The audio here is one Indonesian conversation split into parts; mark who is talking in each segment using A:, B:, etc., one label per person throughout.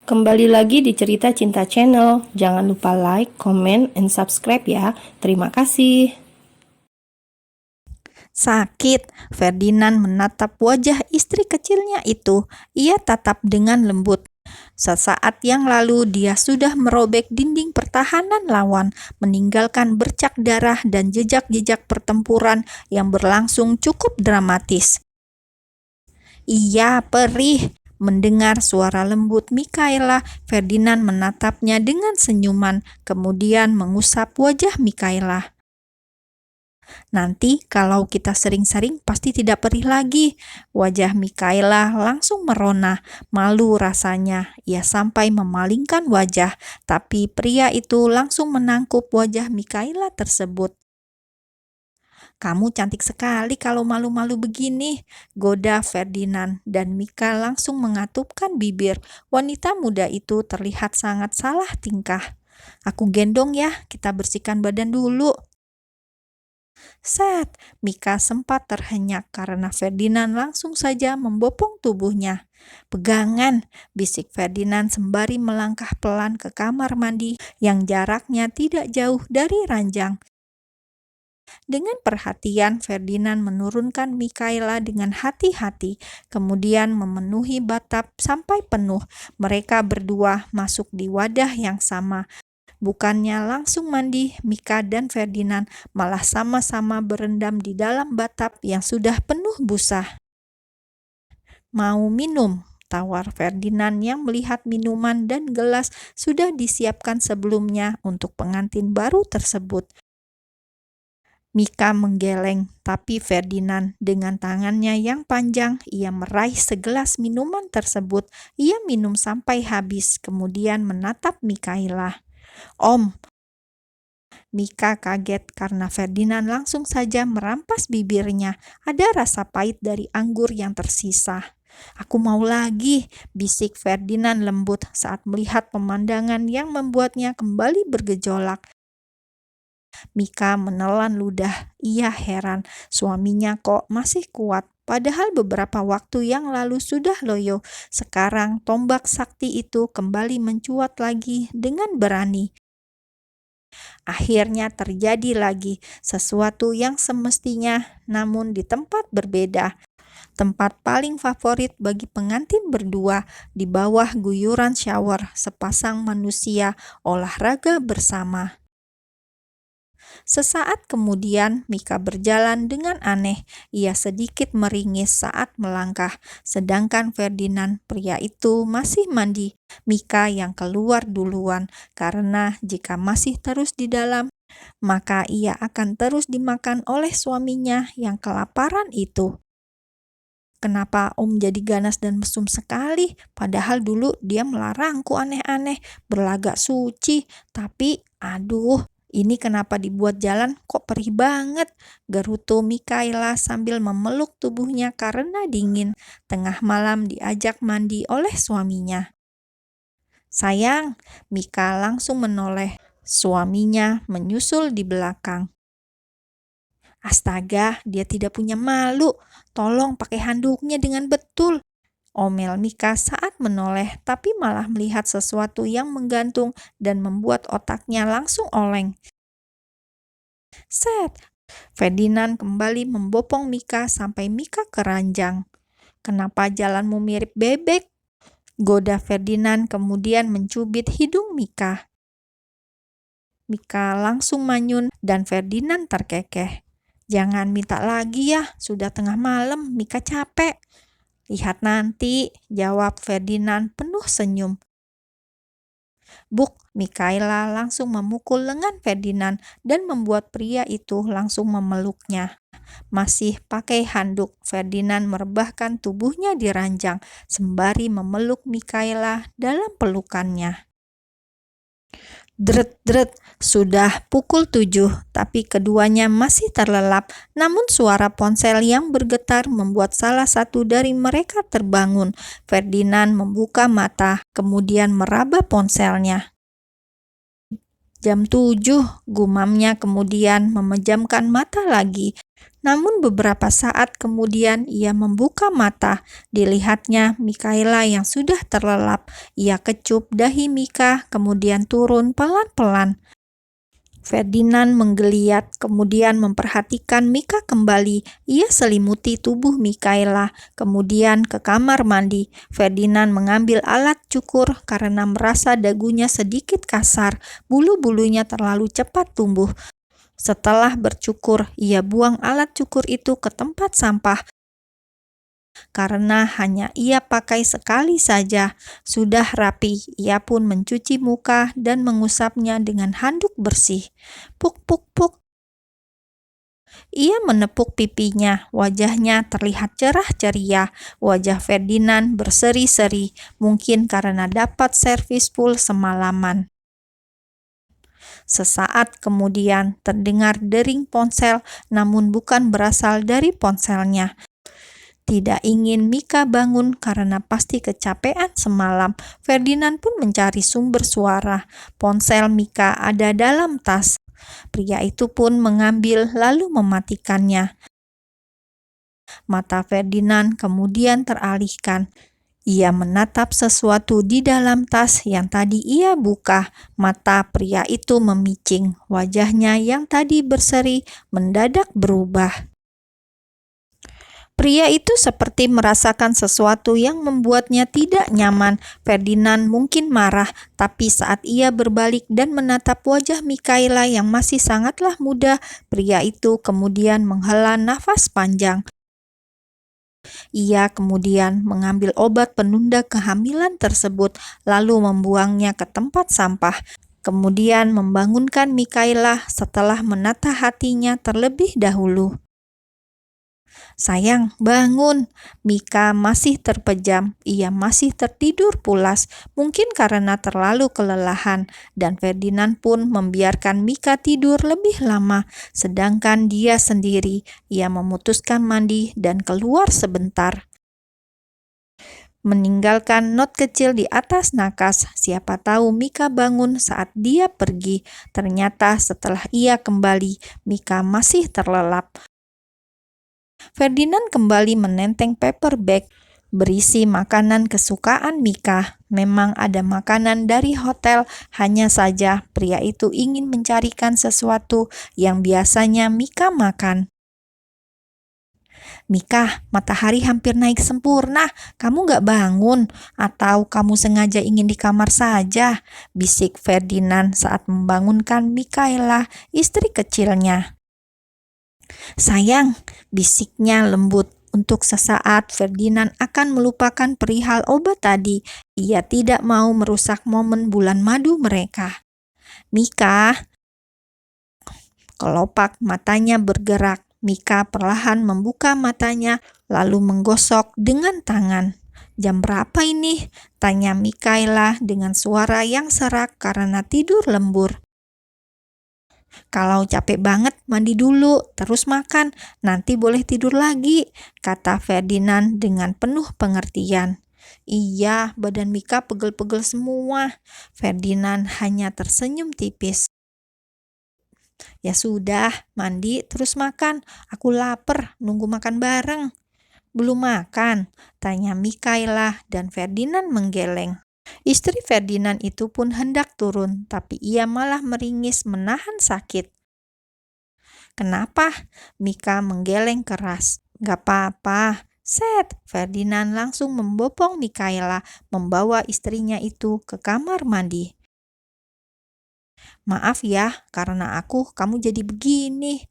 A: Kembali lagi di Cerita Cinta Channel. Jangan lupa like, comment, and subscribe ya. Terima kasih.
B: Sakit, Ferdinand menatap wajah istri kecilnya itu. Ia tatap dengan lembut. Sesaat yang lalu dia sudah merobek dinding pertahanan lawan, meninggalkan bercak darah dan jejak-jejak pertempuran yang berlangsung cukup dramatis. Iya, perih. Mendengar suara lembut Mikaela, Ferdinand menatapnya dengan senyuman, kemudian mengusap wajah Mikaela. Nanti kalau kita sering-sering pasti tidak perih lagi. Wajah Mikaela langsung merona, malu rasanya. Ia sampai memalingkan wajah, tapi pria itu langsung menangkup wajah Mikaela tersebut. "Kamu cantik sekali kalau malu-malu begini," goda Ferdinand, dan Mika langsung mengatupkan bibir. Wanita muda itu terlihat sangat salah tingkah. "Aku gendong ya, kita bersihkan badan dulu." Set, Mika sempat terhenyak karena Ferdinand langsung saja membopong tubuhnya. "Pegangan," bisik Ferdinand sembari melangkah pelan ke kamar mandi yang jaraknya tidak jauh dari ranjang. Dengan perhatian, Ferdinand menurunkan Mikaela dengan hati-hati, kemudian memenuhi bathtub sampai penuh. Mereka berdua masuk di wadah yang sama. Bukannya langsung mandi, Mika dan Ferdinand malah sama-sama berendam di dalam bathtub yang sudah penuh busa. "Mau minum?" tawar Ferdinand yang melihat minuman dan gelas sudah disiapkan sebelumnya untuk pengantin baru tersebut. Mika menggeleng, tapi Ferdinand dengan tangannya yang panjang, ia meraih segelas minuman tersebut. Ia minum sampai habis, kemudian menatap Mikaela. "Om." Mika kaget karena Ferdinand langsung saja merampas bibirnya. Ada rasa pahit dari anggur yang tersisa. "Aku mau lagi," bisik Ferdinand lembut saat melihat pemandangan yang membuatnya kembali bergejolak. Mika menelan ludah. Ia heran, suaminya kok masih kuat. Padahal beberapa waktu yang lalu sudah loyo. Sekarang tombak sakti itu kembali mencuat lagi dengan berani. Akhirnya terjadi lagi sesuatu yang semestinya, namun di tempat berbeda. Tempat paling favorit bagi pengantin berdua, di bawah guyuran shower, sepasang manusia olahraga bersama. Sesaat kemudian, Mika berjalan dengan aneh. Ia sedikit meringis saat melangkah, sedangkan Ferdinand, pria itu, masih mandi. Mika yang keluar duluan, karena jika masih terus di dalam, maka ia akan terus dimakan oleh suaminya yang kelaparan itu. "Kenapa Om jadi ganas dan mesum sekali? Padahal dulu dia melarangku aneh-aneh, berlagak suci. Tapi, aduh, ini kenapa dibuat jalan kok perih banget?" gerutu Mikaela sambil memeluk tubuhnya karena dingin. Tengah malam diajak mandi oleh suaminya. "Sayang," Mika langsung menoleh. Suaminya menyusul di belakang. "Astaga, dia tidak punya malu. Tolong pakai handuknya dengan betul," omel Mika saat menoleh, tapi malah melihat sesuatu yang menggantung dan membuat otaknya langsung oleng. Set, Ferdinand kembali membopong Mika sampai Mika keranjang. "Kenapa jalanmu mirip bebek?" goda Ferdinand kemudian mencubit hidung Mika. Mika langsung manyun dan Ferdinand terkekeh. "Jangan minta lagi ya, sudah tengah malam, Mika capek." "Lihat nanti," jawab Ferdinand penuh senyum. Buk, Mikaela langsung memukul lengan Ferdinand dan membuat pria itu langsung memeluknya. Masih pakai handuk, Ferdinand merebahkan tubuhnya di ranjang sembari memeluk Mikaela dalam pelukannya. Dret-dret, sudah pukul 7, tapi keduanya masih terlelap. Namun suara ponsel yang bergetar membuat salah satu dari mereka terbangun. Ferdinand membuka mata, kemudian meraba ponselnya. "Jam 7, gumamnya kemudian memejamkan mata lagi. Namun beberapa saat kemudian ia membuka mata. Dilihatnya Mikaela yang sudah terlelap. Ia kecup dahi Mika, kemudian turun pelan-pelan. Ferdinand menggeliat, kemudian memperhatikan Mika kembali. Ia selimuti tubuh Mikaela, kemudian ke kamar mandi. Ferdinand mengambil alat cukur karena merasa dagunya sedikit kasar. Bulu-bulunya terlalu cepat tumbuh. Setelah bercukur, ia buang alat cukur itu ke tempat sampah karena hanya ia pakai sekali saja. Sudah rapi, ia pun mencuci muka dan mengusapnya dengan handuk bersih. Puk puk puk. Ia menepuk pipinya, wajahnya terlihat cerah ceria. Wajah Ferdinand berseri-seri, mungkin karena dapat servis full semalaman. Sesaat kemudian terdengar dering ponsel, namun bukan berasal dari ponselnya. Tidak ingin Mika bangun karena pasti kecapean semalam, Ferdinand pun mencari sumber suara. Ponsel Mika ada dalam tas. Pria itu pun mengambil lalu mematikannya. Mata Ferdinand kemudian teralihkan. Ia menatap sesuatu di dalam tas yang tadi ia buka. Mata pria itu memicing. Wajahnya yang tadi berseri mendadak berubah. Pria itu seperti merasakan sesuatu yang membuatnya tidak nyaman. Ferdinand mungkin marah, tapi saat ia berbalik dan menatap wajah Mikaela yang masih sangatlah muda, pria itu kemudian menghela nafas panjang. Ia kemudian mengambil obat penunda kehamilan tersebut, lalu membuangnya ke tempat sampah. Kemudian membangunkan Mikaela setelah menata hatinya terlebih dahulu. "Sayang, bangun." Mika masih terpejam. Ia masih tertidur pulas, mungkin karena terlalu kelelahan, dan Ferdinand pun membiarkan Mika tidur lebih lama, sedangkan dia sendiri, ia memutuskan mandi dan keluar sebentar. Meninggalkan not kecil di atas nakas. Siapa tahu Mika bangun saat dia pergi. Ternyata setelah ia kembali, Mika masih terlelap. Ferdinand kembali menenteng paper bag berisi makanan kesukaan Mika. Memang ada makanan dari hotel, hanya saja pria itu ingin mencarikan sesuatu yang biasanya Mika makan. "Mika, matahari hampir naik sempurna. Kamu gak bangun? Atau kamu sengaja ingin di kamar saja?" bisik Ferdinand saat membangunkan Mikaela, istri kecilnya. "Sayang," bisiknya lembut. Untuk sesaat Ferdinand akan melupakan perihal obat tadi. Ia tidak mau merusak momen bulan madu mereka. "Mika." Kelopak matanya bergerak. Mika perlahan membuka matanya, lalu menggosok dengan tangan. "Jam berapa ini?" tanya Mikaela dengan suara yang serak karena tidur lembur. "Kalau capek banget, mandi dulu, terus makan. Nanti boleh tidur lagi," kata Ferdinand dengan penuh pengertian. "Iya, badan Mika pegel-pegel semua." Ferdinand hanya tersenyum tipis. "Ya sudah, mandi terus makan. Aku lapar, nunggu makan bareng." "Belum makan?" tanya Mikaela dan Ferdinand menggeleng. Istri Ferdinand itu pun hendak turun, tapi ia malah meringis menahan sakit. "Kenapa?" Mika menggeleng keras. "Gak apa-apa." Set, Ferdinand langsung membopong Mikaela, membawa istrinya itu ke kamar mandi. "Maaf ya, karena kamu jadi begini."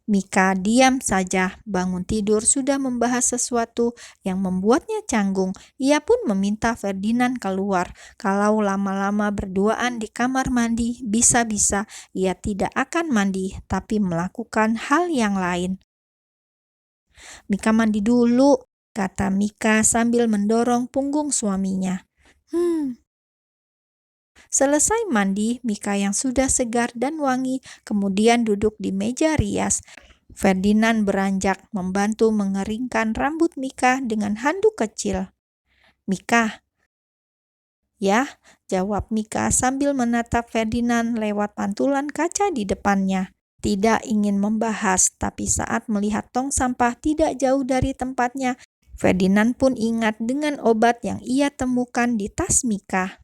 B: Mika diam saja. Bangun tidur sudah membahas sesuatu yang membuatnya canggung. Ia pun meminta Ferdinand keluar. Kalau lama-lama berduaan di kamar mandi, bisa-bisa ia tidak akan mandi, tapi melakukan hal yang lain. "Mika mandi dulu," kata Mika sambil mendorong punggung suaminya. Selesai mandi, Mika yang sudah segar dan wangi kemudian duduk di meja rias. Ferdinand beranjak membantu mengeringkan rambut Mika dengan handuk kecil. "Mika." "Ya," jawab Mika sambil menatap Ferdinand lewat pantulan kaca di depannya. Tidak ingin membahas, tapi saat melihat tong sampah tidak jauh dari tempatnya, Ferdinand pun ingat dengan obat yang ia temukan di tas Mika.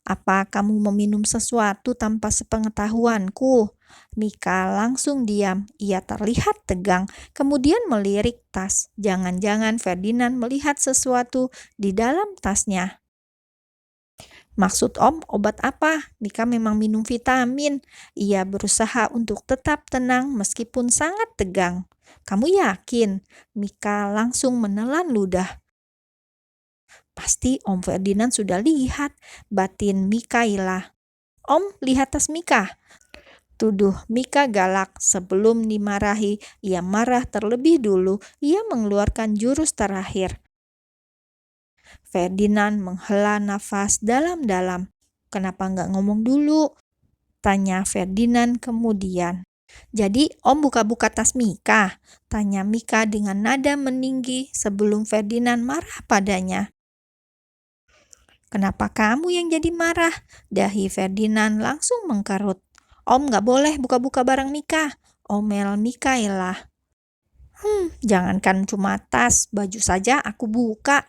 B: "Apa kamu meminum sesuatu tanpa sepengetahuanku?" Mika langsung diam. Ia terlihat tegang, kemudian melirik tas. Jangan-jangan Ferdinand melihat sesuatu di dalam tasnya. "Maksud Om, obat apa?" Mika memang minum vitamin. Ia berusaha untuk tetap tenang meskipun sangat tegang. "Kamu yakin?" Mika langsung menelan ludah. "Pasti Om Ferdinand sudah lihat," batin Mikaela. "Om, lihat tas Mika," tuduh Mika galak. Sebelum dimarahi, ia marah terlebih dulu. Ia mengeluarkan jurus terakhir. Ferdinand menghela nafas dalam-dalam. "Kenapa nggak ngomong dulu?" tanya Ferdinand kemudian. "Jadi Om buka-buka tas Mika?" tanya Mika dengan nada meninggi sebelum Ferdinand marah padanya. "Kenapa kamu yang jadi marah?" Dahi Ferdinand langsung mengkerut. "Om nggak boleh buka-buka barang Mika," omel Mikaela. Jangankan cuma tas, baju saja aku buka."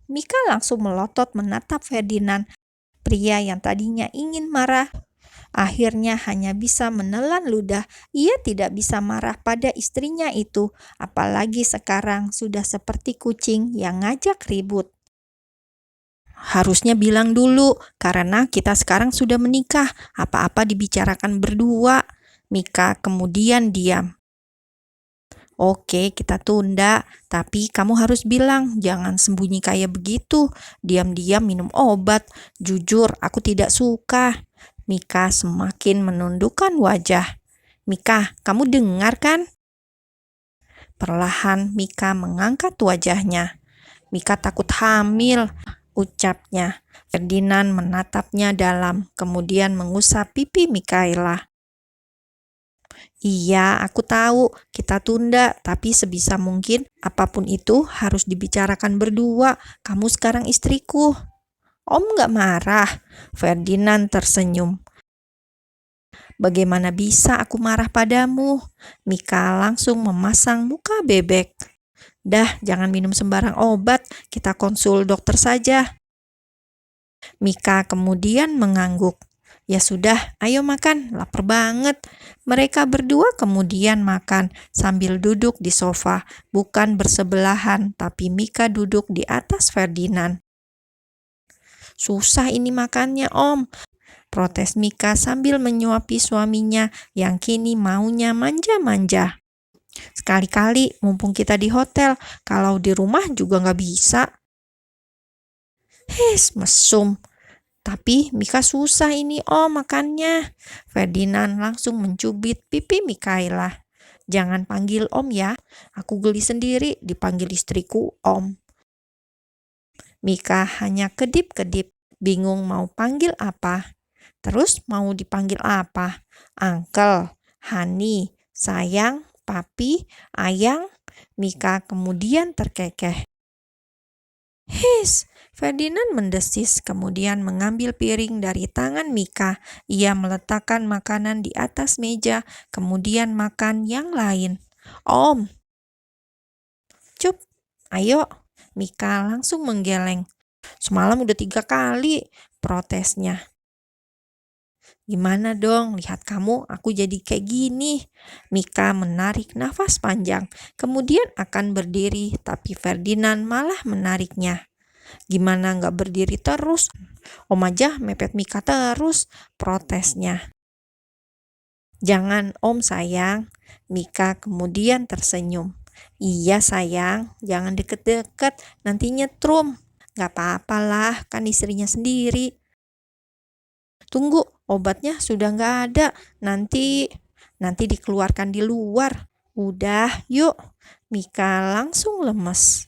B: Mika langsung melotot menatap Ferdinand. Pria yang tadinya ingin marah, akhirnya hanya bisa menelan ludah. Ia tidak bisa marah pada istrinya itu, apalagi sekarang sudah seperti kucing yang ngajak ribut. "Harusnya bilang dulu, karena kita sekarang sudah menikah. Apa-apa dibicarakan berdua." Mika kemudian diam. "Oke, kita tunda, tapi kamu harus bilang, jangan sembunyi kayak begitu. Diam-diam minum obat. Jujur, aku tidak suka." Mika semakin menundukkan wajah. "Mika, kamu dengar kan?" Perlahan Mika mengangkat wajahnya. "Mika takut hamil," ucapnya. Ferdinand menatapnya dalam, kemudian mengusap pipi Mikaela. "Iya, aku tahu. Kita tunda, tapi sebisa mungkin apapun itu harus dibicarakan berdua. Kamu sekarang istriku." "Om nggak marah?" Ferdinand tersenyum. "Bagaimana bisa aku marah padamu?" Mika langsung memasang muka bebek. "Dah, jangan minum sembarang obat. Kita konsul dokter saja." Mika kemudian mengangguk. "Ya sudah, ayo makan, lapar banget." Mereka berdua kemudian makan sambil duduk di sofa, bukan bersebelahan, tapi Mika duduk di atas Ferdinand. "Susah ini makannya, Om," protes Mika sambil menyuapi suaminya yang kini maunya manja-manja. "Sekali-kali, mumpung kita di hotel, kalau di rumah juga nggak bisa." Mesum. "Tapi Mika susah ini Om makannya." Ferdinand langsung mencubit pipi Mikaela. "Jangan panggil Om ya, aku geli sendiri dipanggil istriku Om." Mika hanya kedip-kedip, bingung mau panggil apa. Terus mau dipanggil apa? Uncle, Honey, sayang, papi, ayang? Mika kemudian terkekeh. Ferdinand mendesis, kemudian mengambil piring dari tangan Mika. Ia meletakkan makanan di atas meja, kemudian makan yang lain. "Om, cup, ayo." Mika langsung menggeleng. "Semalam udah 3 kali," protesnya. "Gimana dong, lihat kamu, aku jadi kayak gini." Mika menarik nafas panjang, kemudian akan berdiri, tapi Ferdinand malah menariknya. "Gimana nggak berdiri terus? Om aja mepet Mika terus," protesnya. "Jangan Om sayang." Mika kemudian tersenyum. "Iya sayang, jangan deket-deket, nanti nyetrum." "Gak apa-apalah, kan istrinya sendiri." "Tunggu, obatnya sudah nggak ada. Nanti dikeluarkan di luar." "Udah, yuk." Mika langsung lemes.